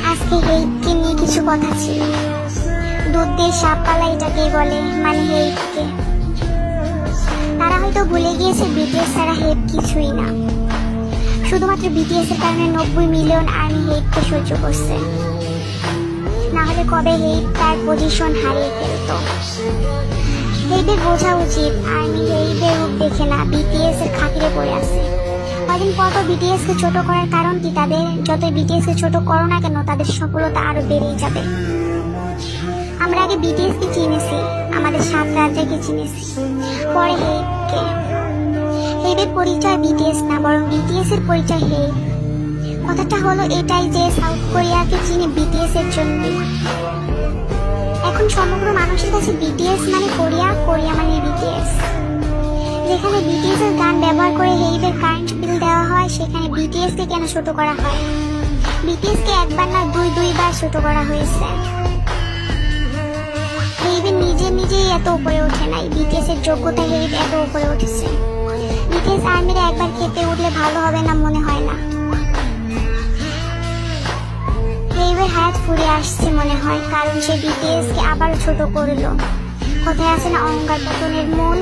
আজকে হেইটকে নিয়ে কিছু কথা ছিল। দুধ দিয়ে সাপ পালা এটাকেই বলে, মানে হেইটকে। তারা হয়তো ভুলে গিয়েছে বিটিএস ছাড়া হেইট কিছুই না। শুধুমাত্র বিটিএস এর কারণে 90 মিলিয়ন আর্মি হেইটকে সহ্য করছে, না হলে কবে হেইট তার পজিশন হারিয়ে ফেলতো। হেইটের বোঝা উচিত আর্মি হেইটের রূপ দেখে না বিটিএস এর খাতিরে পড়ে আছে। কদিন পর তো বিটিএস কে ছোট করার কারণ কি? তাদের যতই বিটিএস কে ছোট করো না কেন, তাদের সফলতা আরো বেড়েই যাবে। আমরা আগে বিটিএস কে চিনেছি, আমাদের 7 রাজ্যকে চিনেছি, পরে হেইটকে। হেইটের পরিচয় বিটিএস না, বরং বিটিএস এর পরিচয় হেইট। কথাটা হলো এটাই যে সাউথ কোরিয়াকে চিনে বিটিএস এর জন্যই। এখন সমগ্র মানুষের কাছে বিটিএস মানে কোরিয়া, কোরিয়া মানে বিটিএস। যেখানে বিটিএস এর গান ব্যবহার করে হেইটের কারেন্ট বিল দেওয়া হয়, সেখানে বিটিএস কে কেন ছোট করা হয়? বিটিএস কে একবার না দুইবার ছোট করা হয়েছে। হেইটের নিজেই এত উপরে ওঠে নাই, বিটিএস এর যোগ্যতা হেইট এত উপরে উঠেছে। বিটিএস আর্মিরা একবার খেপে উঠলে ভালো হবে না মনে হয় না। হেইটের হায়াত ফুরে আসছে মনে হয়, কারণ সে বিটিএস কে আবার ছোট করলো। কথায় আছে না, অহংকার পতনের মূল।